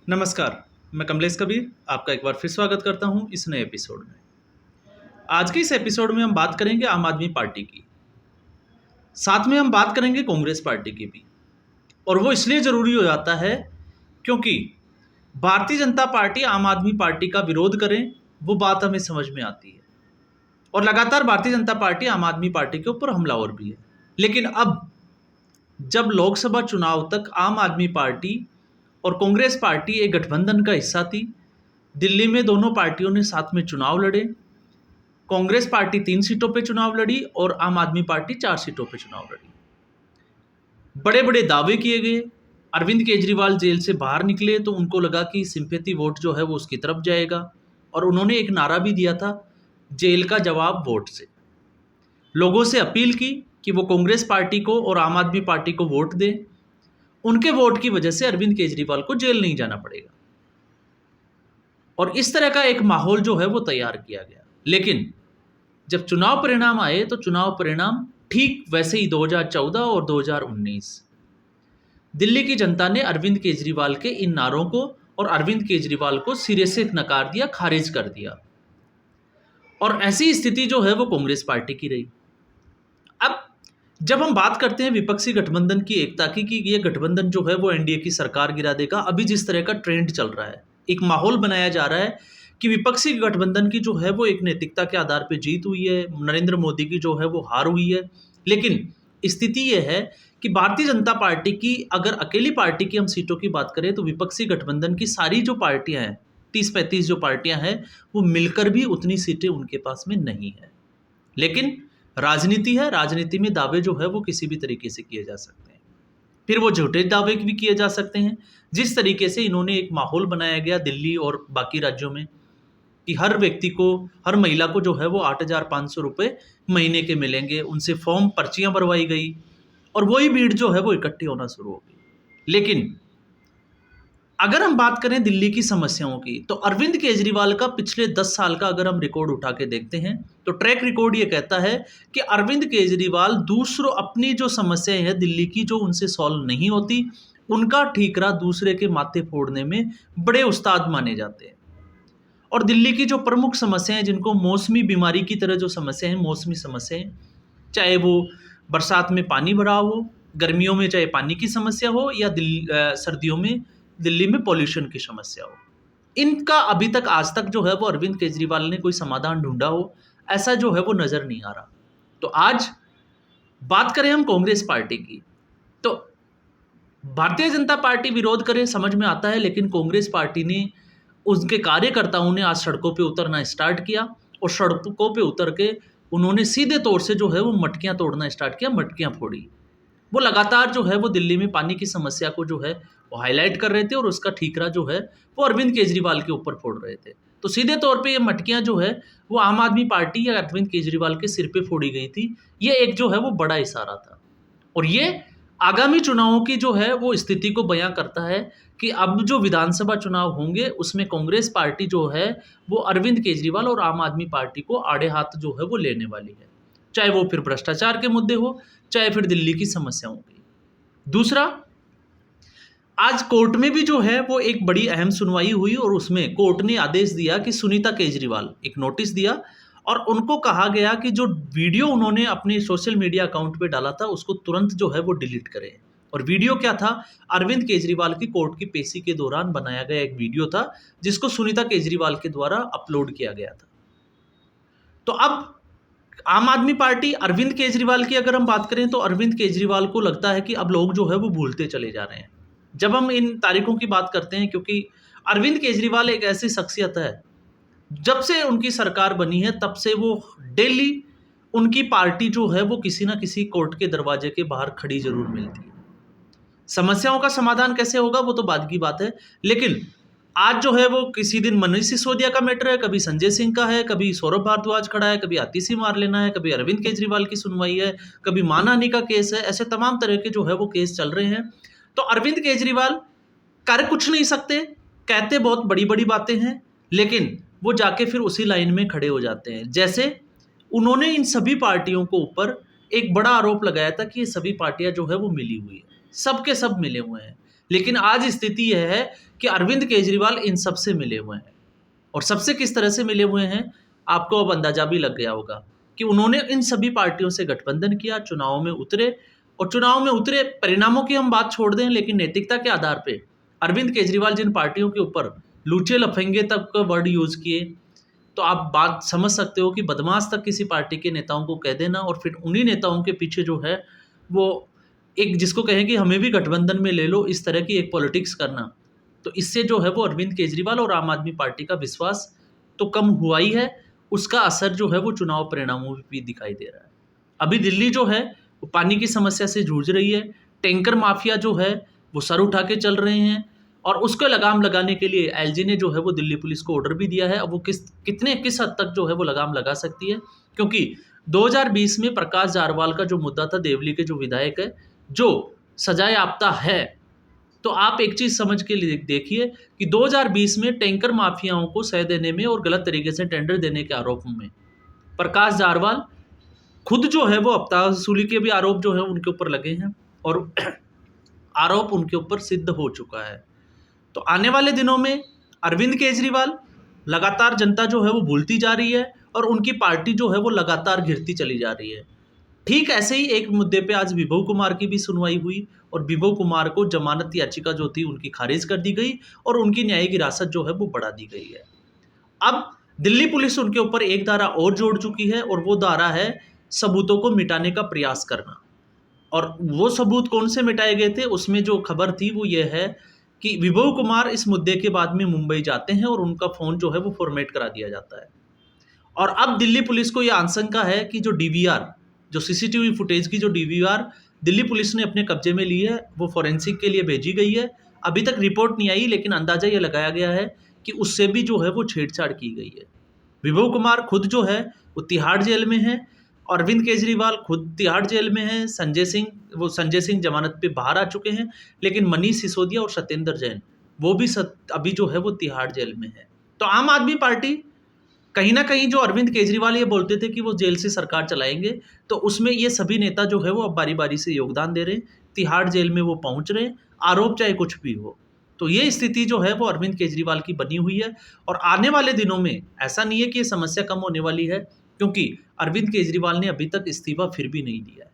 नमस्कार, मैं कमलेश कबीर आपका एक बार फिर स्वागत करता हूं इस नए एपिसोड में। आज के इस एपिसोड में हम बात करेंगे आम आदमी पार्टी की। साथ में हम बात करेंगे कांग्रेस पार्टी की भी। और वो इसलिए ज़रूरी हो जाता है क्योंकि भारतीय जनता पार्टी आम आदमी पार्टी का विरोध करें, वो बात हमें समझ में आती है। और लगातार भारतीय जनता पार्टी आम आदमी पार्टी के ऊपर हमलावर भी है। लेकिन अब जब लोकसभा चुनाव तक आम आदमी पार्टी और कांग्रेस पार्टी एक गठबंधन का हिस्सा थी, दिल्ली में दोनों पार्टियों ने साथ में चुनाव लड़े। कांग्रेस पार्टी 3 सीटों पे चुनाव लड़ी और आम आदमी पार्टी 4 सीटों पे चुनाव लड़ी। बड़े बड़े दावे किए गए। अरविंद केजरीवाल जेल से बाहर निकले तो उनको लगा कि सिंपैथी वोट जो है वो उसकी तरफ जाएगा, और उन्होंने एक नारा भी दिया था, जेल का जवाब वोट से। लोगों से अपील की कि वो कांग्रेस पार्टी को और आम आदमी पार्टी को वोट दें। उनके वोट की वजह से अरविंद केजरीवाल को जेल नहीं जाना पड़ेगा, और इस तरह का एक माहौल जो है वो तैयार किया गया। लेकिन जब चुनाव परिणाम आए तो चुनाव परिणाम ठीक वैसे ही 2014 और 2019 दिल्ली की जनता ने अरविंद केजरीवाल के इन नारों को और अरविंद केजरीवाल को सिरे से नकार दिया, खारिज कर दिया। और ऐसी स्थिति जो है वो कांग्रेस पार्टी की रही। अब जब हम बात करते हैं विपक्षी गठबंधन की एकता की कि ये गठबंधन जो है वो एनडीए की सरकार गिरा देगा, अभी जिस तरह का ट्रेंड चल रहा है, एक माहौल बनाया जा रहा है कि विपक्षी गठबंधन की जो है वो एक नैतिकता के आधार पर जीत हुई है, नरेंद्र मोदी की जो है वो हार हुई है। लेकिन स्थिति ये है कि भारतीय जनता पार्टी की, अगर अकेली पार्टी की हम सीटों की बात करें तो विपक्षी गठबंधन की सारी जो पार्टियां हैं, 30-35 जो पार्टियां हैं, वो मिलकर भी उतनी सीटें उनके पास में नहीं है। लेकिन राजनीति है, राजनीति में दावे जो है वो किसी भी तरीके से किए जा सकते हैं, फिर वो झूठे दावे भी किए जा सकते हैं। जिस तरीके से इन्होंने एक माहौल बनाया गया दिल्ली और बाकी राज्यों में कि हर व्यक्ति को, हर महिला को जो है वो 8,500 रुपये महीने के मिलेंगे, उनसे फॉर्म पर्चियां भरवाई गई और वही भीड़ जो है वो इकट्ठी होना शुरू हो गई। लेकिन अगर हम बात करें दिल्ली की समस्याओं की, तो अरविंद केजरीवाल का पिछले 10 साल का अगर हम रिकॉर्ड उठा के देखते हैं तो ट्रैक रिकॉर्ड ये कहता है कि अरविंद केजरीवाल दूसरों, अपनी जो समस्याएं हैं दिल्ली की जो उनसे सॉल्व नहीं होती, उनका ठीकरा दूसरे के माथे फोड़ने में बड़े उस्ताद माने जाते हैं। और दिल्ली की जो प्रमुख समस्याएं, जिनको मौसमी बीमारी की तरह जो समस्याएं हैं, मौसमी समस्याएं, चाहे वो बरसात में पानी भराव हो, गर्मियों में चाहे पानी की समस्या हो, या सर्दियों में दिल्ली में पॉल्यूशन की समस्या हो, इनका अभी तक, आज तक जो है वो अरविंद केजरीवाल ने कोई समाधान ढूंढा हो, ऐसा जो है वो नज़र नहीं आ रहा। तो आज बात करें हम कांग्रेस पार्टी की, तो भारतीय जनता पार्टी विरोध करे समझ में आता है, लेकिन कांग्रेस पार्टी ने, उसके कार्यकर्ताओं ने आज सड़कों पे उतरना स्टार्ट किया, और सड़कों पे उतर के उन्होंने सीधे तौर से जो है वो मटकियां तोड़ना स्टार्ट किया, मटकियां फोड़ी। वो लगातार जो है वो दिल्ली में पानी की समस्या को जो है वो हाईलाइट कर रहे थे, और उसका ठीकरा जो है वो अरविंद केजरीवाल के ऊपर फोड़ रहे थे। तो सीधे तौर पे ये मटकियां जो है वो आम आदमी पार्टी या अरविंद केजरीवाल के सिर पे फोड़ी गई थी। ये एक जो है वो बड़ा इशारा था, और ये आगामी चुनावों की जो है वो स्थिति को बयां करता है कि अब जो विधानसभा चुनाव होंगे उसमें कांग्रेस पार्टी जो है वो अरविंद केजरीवाल और आम आदमी पार्टी को आड़े हाथ जो है वो लेने वाली है, चाहे वो फिर भ्रष्टाचार के मुद्दे हो, चाहे फिर दिल्ली की समस्याओं की। दूसरा, आज कोर्ट में भी जो है वो एक बड़ी अहम सुनवाई हुई, और उसमें कोर्ट ने आदेश दिया कि सुनीता केजरीवाल, एक नोटिस दिया, और उनको कहा गया कि जो वीडियो उन्होंने अपने सोशल मीडिया अकाउंट पे डाला था उसको तुरंत जो है वो डिलीट करें। और वीडियो क्या था? अरविंद केजरीवाल की कोर्ट की पेशी के दौरान बनाया गया एक वीडियो था, जिसको सुनीता केजरीवाल के द्वारा अपलोड किया गया था। तो अब आम आदमी पार्टी, अरविंद केजरीवाल की अगर हम बात करें, तो अरविंद केजरीवाल को लगता है कि अब लोग जो है वो भूलते चले जा रहे हैं जब हम इन तारीखों की बात करते हैं, क्योंकि अरविंद केजरीवाल एक ऐसी शख्सियत है, जब से उनकी सरकार बनी है तब से वो डेली, उनकी पार्टी जो है वो किसी ना किसी कोर्ट के दरवाजे के बाहर खड़ी जरूर मिलती है। समस्याओं का समाधान कैसे होगा वो तो बाद की बात है, लेकिन आज जो है वो किसी दिन मनीष सिसोदिया का मैटर है, कभी संजय सिंह का है, कभी सौरभ भारद्वाज खड़ा है, कभी आतिशी मार लेना है, कभी अरविंद केजरीवाल की सुनवाई है, कभी मानहानि का केस है। ऐसे तमाम तरह के जो है वो केस चल रहे हैं। तो अरविंद केजरीवाल कर कुछ नहीं सकते, कहते बहुत बड़ी बड़ी बातें हैं, लेकिन वो जाके फिर उसी लाइन में खड़े हो जाते हैं। जैसे उन्होंने इन सभी पार्टियों को ऊपर एक बड़ा आरोप लगाया था कि ये सभी पार्टियां जो है वो मिली हुई है, सब के सब मिले हुए हैं। लेकिन आज स्थिति यह है कि अरविंद केजरीवाल इन सब से मिले हुए हैं। और सबसे किस तरह से मिले हुए हैं आपको अब अंदाजा भी लग गया होगा कि उन्होंने इन सभी पार्टियों से गठबंधन किया, चुनाव में उतरे, और चुनाव में उतरे, परिणामों की हम बात छोड़ दें, लेकिन नैतिकता के आधार पे अरविंद केजरीवाल जिन पार्टियों के ऊपर लूचे लफंगे तक का वर्ड यूज किए, तो आप बात समझ सकते हो कि बदमाश तक किसी पार्टी के नेताओं को कह देना और फिर उन्हीं नेताओं के पीछे जो है वो एक जिसको कहें कि हमें भी गठबंधन में ले लो, इस तरह की एक पॉलिटिक्स करना, तो इससे जो है वो अरविंद केजरीवाल और आम आदमी पार्टी का विश्वास तो कम हुआ ही है, उसका असर जो है वो चुनाव परिणामों में भी दिखाई दे रहा है। अभी दिल्ली जो है वो पानी की समस्या से जूझ रही है, टैंकर माफिया जो है वो सर उठा के चल रहे हैं, और उसको लगाम लगाने के लिए एलजी ने जो है वो दिल्ली पुलिस को ऑर्डर भी दिया है। अब वो किस हद तक जो है वो लगाम लगा सकती है, क्योंकि 2020 में प्रकाश जारवाल का जो मुद्दा था, देवली के जो विधायक है जो सजाए याफ्ता है, तो आप एक चीज समझ के लिए देखिए कि 2020 में टैंकर माफियाओं को सह देने में और गलत तरीके से टेंडर देने के आरोप में प्रकाश जारवाल खुद जो है वो हफ्ता वसूली के भी आरोप जो है उनके ऊपर लगे हैं, और आरोप उनके ऊपर सिद्ध हो चुका है। तो आने वाले दिनों में अरविंद केजरीवाल लगातार जनता जो है वो भूलती जा रही है और उनकी पार्टी जो है वो लगातार गिरती चली जा रही है। ठीक ऐसे ही एक मुद्दे पे आज विभव कुमार की भी सुनवाई हुई और विभव कुमार को जमानत याचिका जो थी उनकी खारिज कर दी गई और उनकी न्यायिक हिरासत जो है वो बढ़ा दी गई है। अब दिल्ली पुलिस उनके ऊपर एक धारा और जोड़ चुकी है और वो धारा है सबूतों को मिटाने का प्रयास करना। और वो सबूत कौन से मिटाए गए थे, उसमें जो खबर थी वो ये है कि विभव कुमार इस मुद्दे के बाद में मुंबई जाते हैं और उनका फ़ोन जो है वो फॉर्मेट करा दिया जाता है। और अब दिल्ली पुलिस को यह आशंका है कि जो डीवीआर, जो सीसीटीवी फुटेज की जो डीवीआर दिल्ली पुलिस ने अपने कब्जे में ली है, वो फॉरेंसिक के लिए भेजी गई है। अभी तक रिपोर्ट नहीं आई, लेकिन अंदाजा ये लगाया गया है कि उससे भी जो है वो छेड़छाड़ की गई है। विभव कुमार खुद जो है वो तिहाड़ जेल में है, अरविंद केजरीवाल खुद तिहाड़ जेल में है, संजय सिंह जमानत पे बाहर आ चुके हैं, लेकिन मनीष सिसोदिया और सत्येंद्र जैन वो भी अभी जो है वो तिहाड़ जेल में है। तो आम आदमी पार्टी कहीं ना कहीं, जो अरविंद केजरीवाल ये बोलते थे कि वो जेल से सरकार चलाएंगे, तो उसमें ये सभी नेता जो है वो अब बारी बारी से योगदान दे रहे हैं, तिहाड़ जेल में वो पहुंच रहे हैं, आरोप चाहे कुछ भी हो। तो ये स्थिति जो है वो अरविंद केजरीवाल की बनी हुई है और आने वाले दिनों में ऐसा नहीं है कि ये समस्या कम होने वाली है, क्योंकि अरविंद केजरीवाल ने अभी तक इस्तीफा फिर भी नहीं दिया है।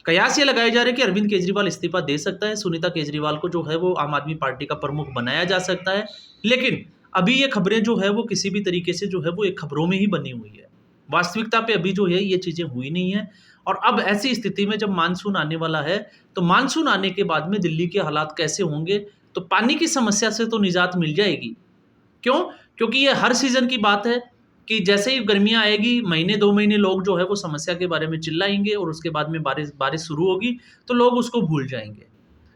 कयास ये लगाए जा रहे हैं कि अरविंद केजरीवाल इस्तीफा दे सकता है, सुनीता केजरीवाल को जो है वो आम आदमी पार्टी का प्रमुख बनाया जा सकता है, लेकिन अभी ये खबरें जो है वो किसी भी तरीके से जो है वो एक खबरों में ही बनी हुई है। वास्तविकता पे अभी जो है ये चीज़ें हुई नहीं है। और अब ऐसी स्थिति में जब मानसून आने वाला है, तो मानसून आने के बाद में दिल्ली के हालात कैसे होंगे, तो पानी की समस्या से तो निजात मिल जाएगी। क्यों? क्योंकि ये हर सीज़न की बात है कि जैसे ही गर्मियाँ आएगी, महीने 2 महीने लोग जो है वो समस्या के बारे में चिल्लाएंगे और उसके बाद में बारिश शुरू होगी तो लोग उसको भूल जाएंगे।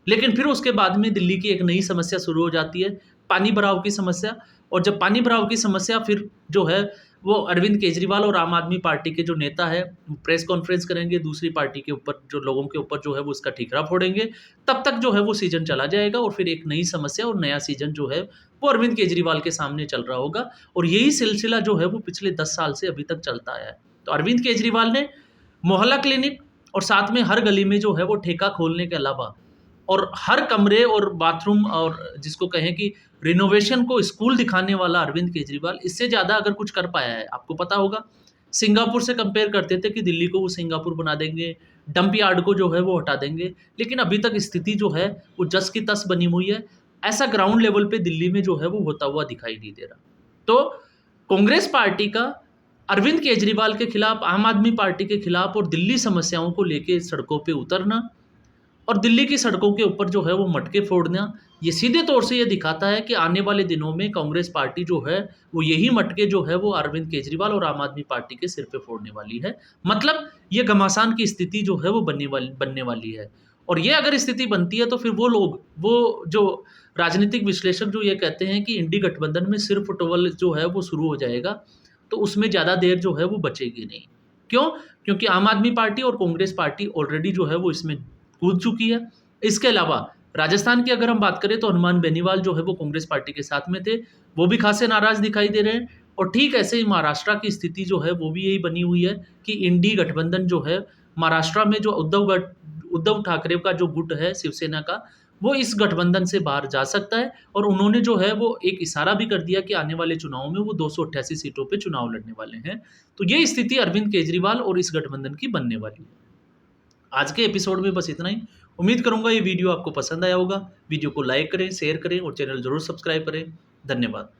लेकिन फिर उसके बाद में दिल्ली की एक नई समस्या शुरू हो जाती है, पानी भराव की समस्या। और जब पानी भराव की समस्या फिर जो है वो अरविंद केजरीवाल और आम आदमी पार्टी के जो नेता है वो प्रेस कॉन्फ्रेंस करेंगे, दूसरी पार्टी के ऊपर जो लोगों के ऊपर जो है वो उसका ठीकरा फोड़ेंगे, तब तक जो है वो सीजन चला जाएगा और फिर एक नई समस्या और नया सीजन जो है वो अरविंद केजरीवाल के सामने चल रहा होगा। और यही सिलसिला जो है वो पिछले 10 साल से अभी तक चलता आया है। तो अरविंद केजरीवाल ने मोहल्ला क्लिनिक और साथ में हर गली में जो है वो ठेका खोलने के अलावा और हर कमरे और बाथरूम और जिसको कहें कि रिनोवेशन को स्कूल दिखाने वाला अरविंद केजरीवाल इससे ज़्यादा अगर कुछ कर पाया है, आपको पता होगा सिंगापुर से कंपेयर करते थे कि दिल्ली को वो सिंगापुर बना देंगे, डंप यार्ड को जो है वो हटा देंगे, लेकिन अभी तक स्थिति जो है वो जस की तस बनी हुई है। ऐसा ग्राउंड लेवल पे दिल्ली में जो है वो होता हुआ दिखाई नहीं दे रहा। तो कांग्रेस पार्टी का अरविंद केजरीवाल के खिलाफ, आम आदमी पार्टी के खिलाफ और दिल्ली समस्याओं को लेके सड़कों पे उतरना और दिल्ली की सड़कों के ऊपर जो है वो मटके फोड़ना, ये सीधे तौर से ये दिखाता है कि आने वाले दिनों में कांग्रेस पार्टी जो है वो यही मटके जो है वो अरविंद केजरीवाल और आम आदमी पार्टी के सिर पे फोड़ने वाली है। मतलब ये घमासान की स्थिति जो है वो बनने वाली है। और ये अगर स्थिति बनती है तो फिर वो लोग, वो जो राजनीतिक विश्लेषक जो ये कहते हैं कि इंडी गठबंधन में सिर्फ फुटबॉल जो है वो शुरू हो जाएगा, तो उसमें ज़्यादा देर जो है वो बचेगी नहीं। क्यों? क्योंकि आम आदमी पार्टी और कांग्रेस पार्टी ऑलरेडी जो है वो इसमें कूद चुकी है। इसके अलावा राजस्थान की अगर हम बात करें तो हनुमान बेनीवाल जो है वो कांग्रेस पार्टी के साथ में थे, वो भी खासे नाराज दिखाई दे रहे हैं। और ठीक ऐसे ही महाराष्ट्र की स्थिति जो है वो भी यही बनी हुई है कि इंडी गठबंधन जो है महाराष्ट्र में जो उद्धव ठाकरे का जो गुट है शिवसेना का, वो इस गठबंधन से बाहर जा सकता है और उन्होंने जो है वो एक इशारा भी कर दिया कि आने वाले चुनाव में वो 288 सीटों पे चुनाव लड़ने वाले हैं। तो ये स्थिति अरविंद केजरीवाल और इस गठबंधन की बनने वाली है। आज के एपिसोड में बस इतना ही। उम्मीद करूंगा ये वीडियो आपको पसंद आया होगा। वीडियो को लाइक करें, शेयर करें और चैनल ज़रूर सब्सक्राइब करें। धन्यवाद।